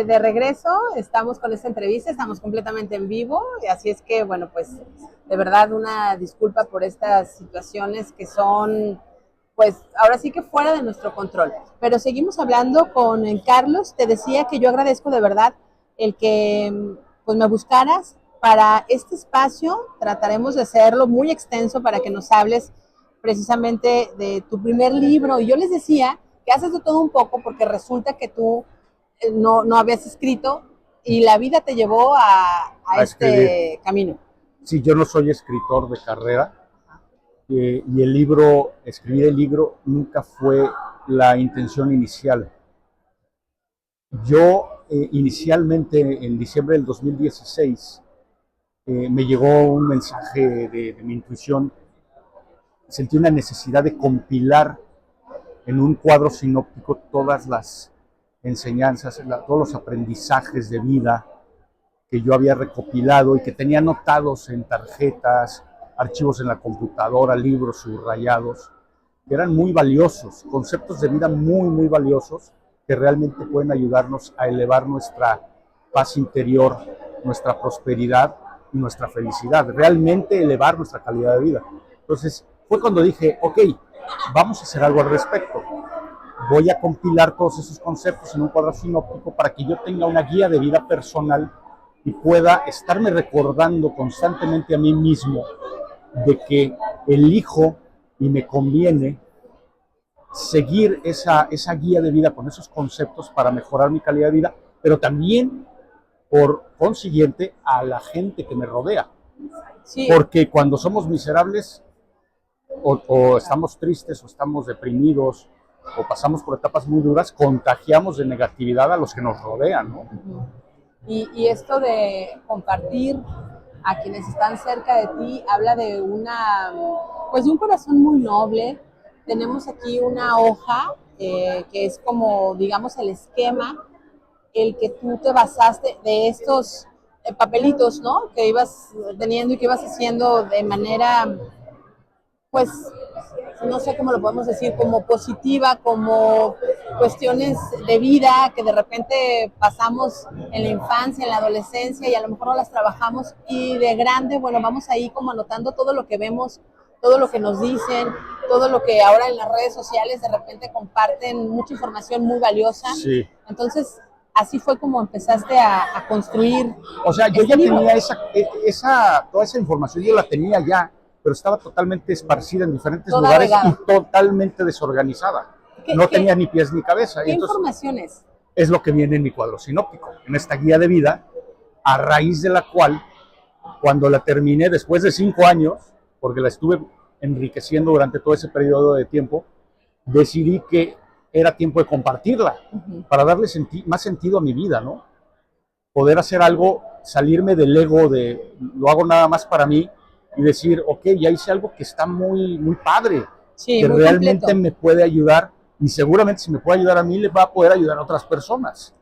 de regreso, estamos con esta entrevista, estamos completamente en vivo, y así es que, bueno, pues de verdad una disculpa por estas situaciones que son, pues ahora sí que fuera de nuestro control. Pero seguimos hablando con Carlos. Te decía que yo agradezco de verdad el que pues me buscaras para este espacio. Trataremos de hacerlo muy extenso para que nos hables precisamente de tu primer libro. Y yo les decía que haces de todo un poco porque resulta que tú no habías escrito y la vida te llevó a escribir. este camino. Sí, yo no soy escritor de carrera y el libro, escribir el libro nunca fue la intención inicial. Yo inicialmente en diciembre del 2016 me llegó un mensaje de mi intuición. Sentí una necesidad de compilar en un cuadro sinóptico todas las enseñanzas, todos los aprendizajes de vida que yo había recopilado y que tenía anotados en tarjetas, archivos en la computadora, libros subrayados, que eran muy valiosos, conceptos de vida muy, muy valiosos, que realmente pueden ayudarnos a elevar nuestra paz interior, nuestra prosperidad y nuestra felicidad, realmente elevar nuestra calidad de vida. Entonces, fue cuando dije, ok, vamos a hacer algo al respecto. Voy a compilar todos esos conceptos en un cuadro sinóptico para que yo tenga una guía de vida personal y pueda estarme recordando constantemente a mí mismo de que elijo y me conviene seguir esa guía de vida con esos conceptos para mejorar mi calidad de vida, pero también, por consiguiente, a la gente que me rodea. Sí. Porque cuando somos miserables, o estamos tristes, o estamos deprimidos, o pasamos por etapas muy duras, contagiamos de negatividad a los que nos rodean, ¿no? Y esto de compartir a quienes están cerca de ti habla de pues de un corazón muy noble. Tenemos aquí una hoja que es como, digamos, el esquema, el que tú te basaste de estos papelitos, ¿no? Que ibas teniendo y que ibas haciendo de manera, pues, no sé cómo lo podemos decir, como positiva, como cuestiones de vida que de repente pasamos en la infancia, en la adolescencia y a lo mejor no las trabajamos y de grande, bueno, vamos ahí como anotando todo lo que vemos, todo lo que nos dicen, todo lo que ahora en las redes sociales de repente comparten mucha información muy valiosa. Sí. Entonces, así fue como empezaste a construir. O sea, yo ya tenía toda esa información, yo la tenía ya, pero estaba totalmente esparcida en diferentes lugares y totalmente desorganizada. No tenía ni pies ni cabeza. ¿Qué informaciones? Es lo que viene en mi cuadro sinóptico, en esta guía de vida, a raíz de la cual, cuando la terminé después de 5 años, porque la estuve enriqueciendo durante todo ese periodo de tiempo, decidí que era tiempo de compartirla, para darle más sentido a mi vida, ¿no? Poder hacer algo, salirme del ego de lo hago nada más para mí y decir, ok, ya hice algo que está muy, muy padre, sí, que muy realmente completo. Me puede ayudar y seguramente si me puede ayudar a mí, le va a poder ayudar a otras personas.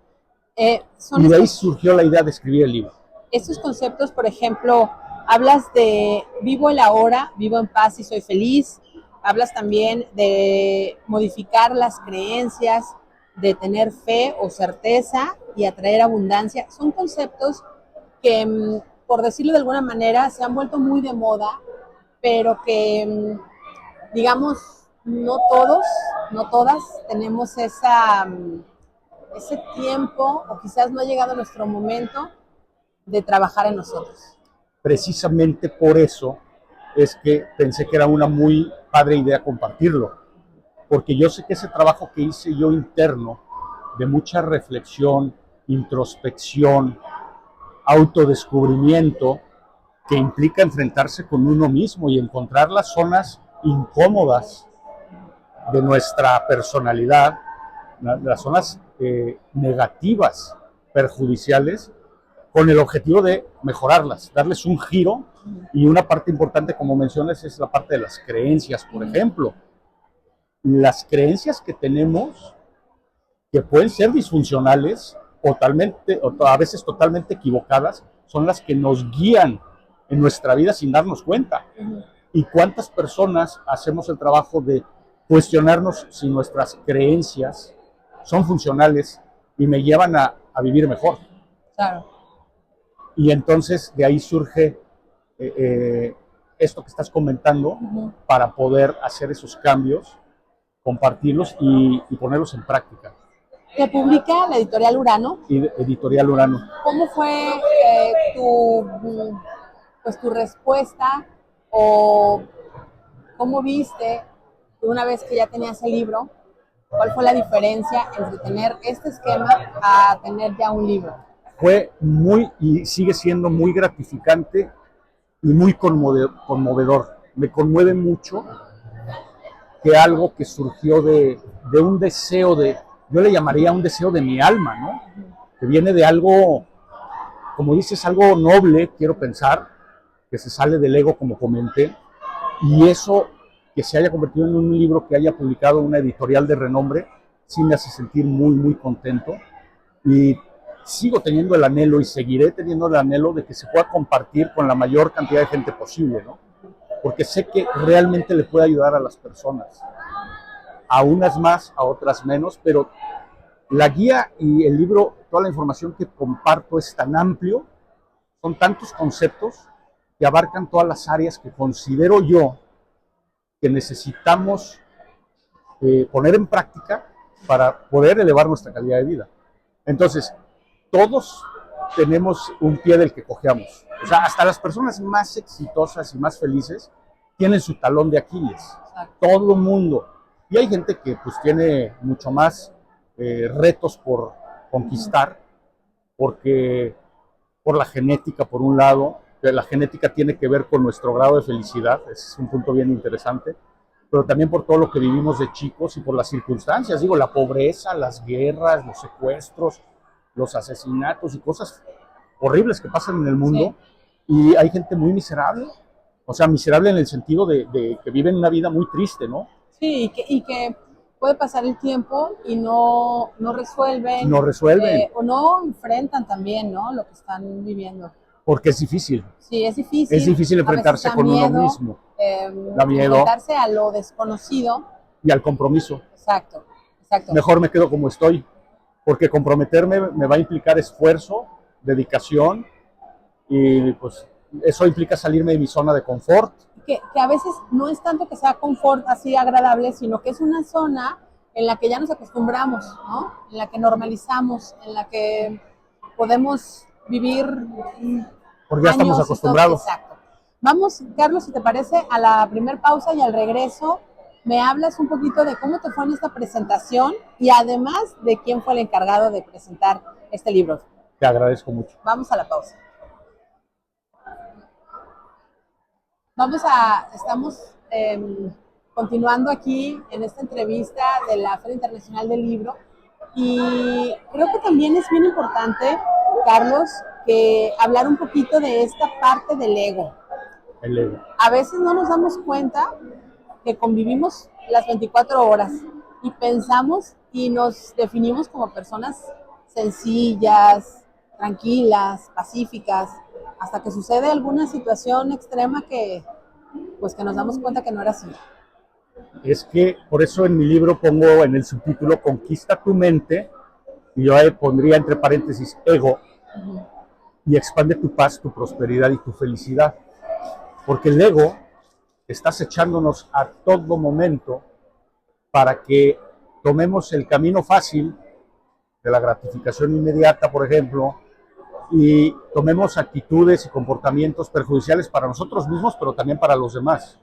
Y de ahí surgió la idea de escribir el libro. Estos conceptos, por ejemplo, hablas de vivo el ahora, vivo en paz y soy feliz. Hablas también de modificar las creencias, de tener fe o certeza y atraer abundancia. Son conceptos que, por decirlo de alguna manera, se han vuelto muy de moda, pero que, digamos, no todos, no todas tenemos ese tiempo, o quizás no ha llegado nuestro momento de trabajar en nosotros. Precisamente por eso es que pensé que era una muy padre idea compartirlo, porque yo sé que ese trabajo que hice yo interno, de mucha reflexión, introspección, autodescubrimiento, que implica enfrentarse con uno mismo y encontrar las zonas incómodas de nuestra personalidad, las zonas negativas, perjudiciales, con el objetivo de mejorarlas, darles un giro. Y una parte importante, como mencionas, es la parte de las creencias, por ejemplo. Las creencias que tenemos, que pueden ser disfuncionales, o a veces totalmente equivocadas, son las que nos guían en nuestra vida sin darnos cuenta. ¿Y cuántas personas hacemos el trabajo de cuestionarnos si nuestras creencias son funcionales y me llevan a vivir mejor. Claro. Y entonces de ahí surge esto que estás comentando para poder hacer esos cambios, compartirlos y ponerlos en práctica. Te publica la editorial Urano. Y editorial Urano. ¿Cómo fue tu respuesta o cómo viste una vez que ya tenías el libro? ¿Cuál fue la diferencia entre tener este esquema a tener ya un libro? Fue muy y sigue siendo muy gratificante y muy conmovedor. Me conmueve mucho que algo que surgió de un deseo yo le llamaría un deseo de mi alma, ¿no? Que viene de algo, como dices, algo noble, quiero pensar, que se sale del ego, como comenté, y eso que se haya convertido en un libro que haya publicado una editorial de renombre, sí me hace sentir muy, muy contento. Y sigo teniendo el anhelo y seguiré teniendo el anhelo de que se pueda compartir con la mayor cantidad de gente posible, ¿no? Porque sé que realmente le puede ayudar a las personas. A unas más, a otras menos, pero la guía y el libro, toda la información que comparto es tan amplio, son tantos conceptos que abarcan todas las áreas que considero yo que necesitamos poner en práctica para poder elevar nuestra calidad de vida. Entonces, todos tenemos un pie del que cojeamos. O sea, hasta las personas más exitosas y más felices tienen su talón de Aquiles. Exacto. Todo el mundo. Y hay gente que pues tiene mucho más retos por conquistar, porque por la genética, por un lado, que la genética tiene que ver con nuestro grado de felicidad, es un punto bien interesante, pero también por todo lo que vivimos de chicos y por las circunstancias, digo, la pobreza, las guerras, los secuestros, los asesinatos y cosas horribles que pasan en el mundo, sí. Y hay gente muy miserable, o sea, miserable en el sentido de que viven una vida muy triste, ¿no? Sí, y que puede pasar el tiempo y no resuelven. No resuelven. O no enfrentan también, ¿no? Lo que están viviendo. Porque es difícil. Sí, es difícil. Es difícil enfrentarse con miedo, uno mismo. Da miedo. Enfrentarse a lo desconocido. Y al compromiso. Exacto, exacto. Mejor me quedo como estoy, porque comprometerme me va a implicar esfuerzo, dedicación, y pues eso implica salirme de mi zona de confort. Que a veces no es tanto que sea confort así agradable, sino que es una zona en la que ya nos acostumbramos, ¿no? En la que normalizamos, en la que podemos vivir porque ya estamos acostumbrados. Exacto. Vamos, Carlos, si te parece, a la primer pausa y al regreso me hablas un poquito de cómo te fue en esta presentación y además de quién fue el encargado de presentar este libro. Te agradezco mucho. Vamos a la pausa. Estamos continuando aquí en esta entrevista de la Feria Internacional del Libro y creo que también es bien importante, Carlos, que hablar un poquito de esta parte del ego. El ego. A veces no nos damos cuenta que convivimos las 24 horas y pensamos y nos definimos como personas sencillas, tranquilas, pacíficas, hasta que sucede alguna situación extrema que nos damos cuenta que no era así. Es que por eso en mi libro pongo en el subtítulo Conquista tu mente, y yo pondría entre paréntesis ego, y expande tu paz, tu prosperidad y tu felicidad. Porque el ego está acechándonos a todo momento para que tomemos el camino fácil de la gratificación inmediata, por ejemplo, y tomemos actitudes y comportamientos perjudiciales para nosotros mismos, pero también para los demás.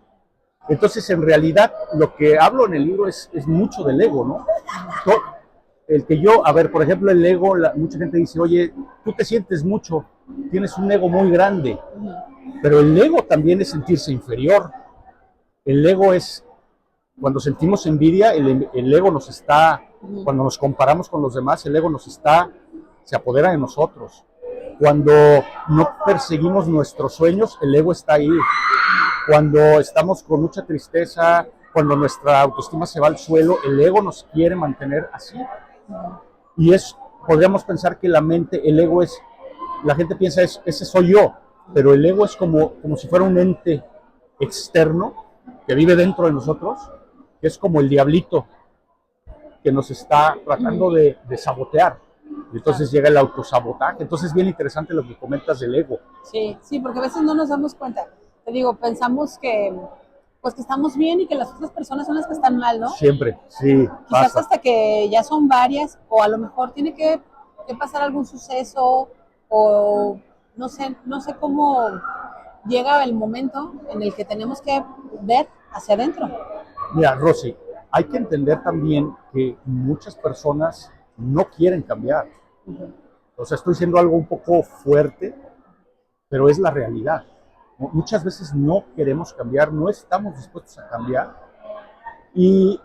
Entonces, en realidad, lo que hablo en el libro es mucho del ego, ¿no? El que yo, por ejemplo, el ego, mucha gente dice, oye, tú te sientes mucho, tienes un ego muy grande, pero el ego también es sentirse inferior. El ego es, cuando sentimos envidia, el ego nos está, cuando nos comparamos con los demás, el ego se apodera de nosotros. Cuando no perseguimos nuestros sueños, el ego está ahí. Cuando estamos con mucha tristeza, cuando nuestra autoestima se va al suelo, el ego nos quiere mantener así. Y podríamos pensar que la mente, el ego es, la gente piensa, ese soy yo, pero el ego es como si fuera un ente externo que vive dentro de nosotros, que es como el diablito que nos está tratando de sabotear. Entonces llega el autosabotaje. Entonces es bien interesante lo que comentas del ego. Sí, sí, porque a veces no nos damos cuenta. Te digo, pensamos que pues que estamos bien y que las otras personas son las que están mal, ¿no? Siempre, sí, Quizás pasa. hasta que ya son varias, o a lo mejor tiene que pasar algún suceso, o no sé cómo llega el momento en el que tenemos que ver hacia adentro. Mira, Rosy, hay que entender también que muchas personas no quieren cambiar. O sea, estoy diciendo algo un poco fuerte, pero es la realidad. Muchas veces no queremos cambiar, no estamos dispuestos a cambiar. Y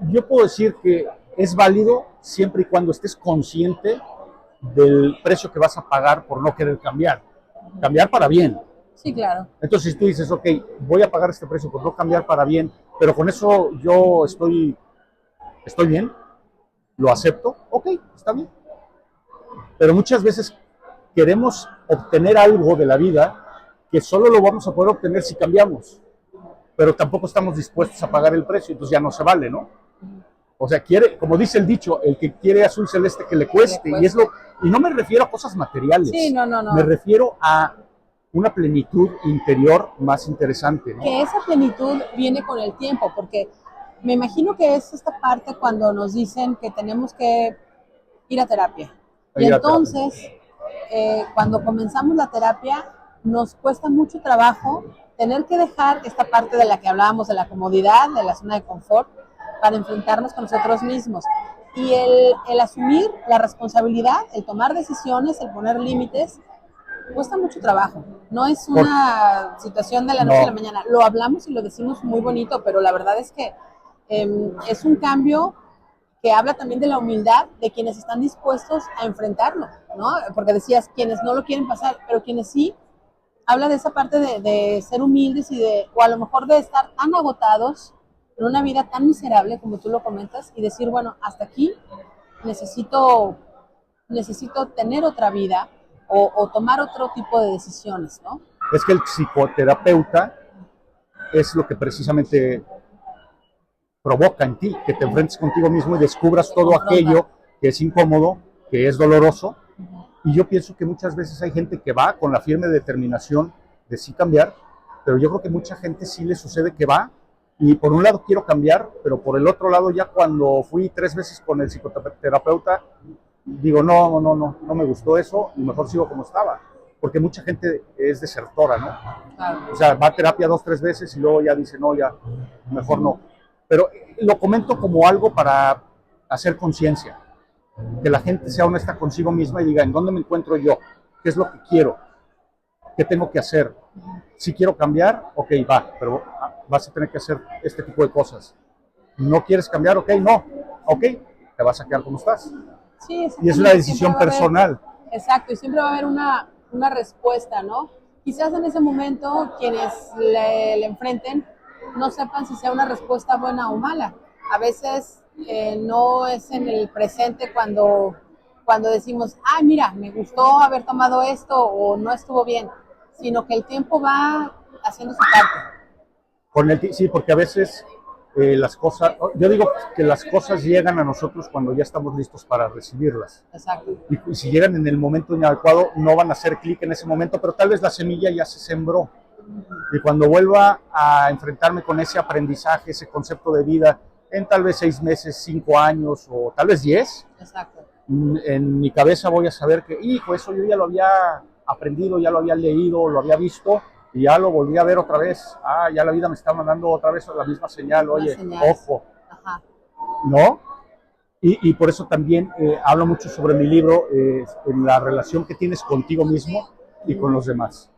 yo puedo decir que es válido siempre y cuando estés consciente del precio que vas a pagar por no querer cambiar. Cambiar para bien. Sí, claro. Entonces, si tú dices, ok, voy a pagar este precio por no cambiar para bien, pero con eso yo estoy bien, lo acepto, ok, está bien. Pero muchas veces queremos obtener algo de la vida que solo lo vamos a poder obtener si cambiamos, pero tampoco estamos dispuestos a pagar el precio, entonces ya no se vale, ¿no? O sea, quiere, como dice el dicho, el que quiere azul celeste que le cueste, y no me refiero a cosas materiales, Sí, no. me refiero a una plenitud interior más interesante, ¿no? Que esa plenitud viene con el tiempo, porque me imagino que es esta parte cuando nos dicen que tenemos que ir a terapia. Y entonces, cuando comenzamos la terapia, nos cuesta mucho trabajo tener que dejar esta parte de la que hablábamos, de la comodidad, de la zona de confort, para enfrentarnos con nosotros mismos. Y el asumir la responsabilidad, el tomar decisiones, el poner límites, cuesta mucho trabajo. No es una situación de la noche a la mañana. Lo hablamos y lo decimos muy bonito, pero la verdad es que es un cambio que habla también de la humildad de quienes están dispuestos a enfrentarlo, ¿no? Porque decías, quienes no lo quieren pasar, pero quienes sí, habla de esa parte de ser humildes o a lo mejor de estar tan agotados en una vida tan miserable como tú lo comentas y decir, bueno, hasta aquí necesito tener otra vida o tomar otro tipo de decisiones, ¿no? Es que el psicoterapeuta es lo que precisamente provoca en ti, que te enfrentes contigo mismo y descubras todo aquello que es incómodo, que es doloroso. Y yo pienso que muchas veces hay gente que va con la firme determinación de sí cambiar, pero yo creo que mucha gente sí le sucede que va y por un lado quiero cambiar, pero por el otro lado ya cuando fui 3 veces con el psicoterapeuta, digo, no me gustó eso y mejor sigo como estaba. Porque mucha gente es desertora, ¿no? Claro. O sea, va a terapia 2, 3 veces y luego ya dice, no, ya, mejor no. Pero lo comento como algo para hacer conciencia, que la gente sea honesta consigo misma y diga, ¿en dónde me encuentro yo? ¿Qué es lo que quiero? ¿Qué tengo que hacer? Si quiero cambiar, ok, va, pero vas a tener que hacer este tipo de cosas. ¿No quieres cambiar? Ok, no. Ok, te vas a quedar como estás. Sí, y es una decisión personal. Exacto, y siempre va a haber una respuesta, ¿no? Quizás en ese momento quienes le enfrenten no sepan si sea una respuesta buena o mala. A veces no es en el presente cuando decimos, ay, mira, me gustó haber tomado esto o no estuvo bien, sino que el tiempo va haciendo su parte. Sí, porque a veces las cosas, yo digo que las cosas llegan a nosotros cuando ya estamos listos para recibirlas. Exacto. Y si llegan en el momento inadecuado, no van a hacer clic en ese momento, pero tal vez la semilla ya se sembró. Y cuando vuelva a enfrentarme con ese aprendizaje, ese concepto de vida, en tal vez 6 meses, 5 años o tal vez 10, exacto, en mi cabeza voy a saber que, hijo, eso yo ya lo había aprendido, ya lo había leído, lo había visto, y ya lo volví a ver otra vez. Ya la vida me está mandando otra vez la misma señal, oye, ojo. Ajá. ¿No? Y por eso también hablo mucho sobre mi libro, en la relación que tienes contigo mismo y con los demás.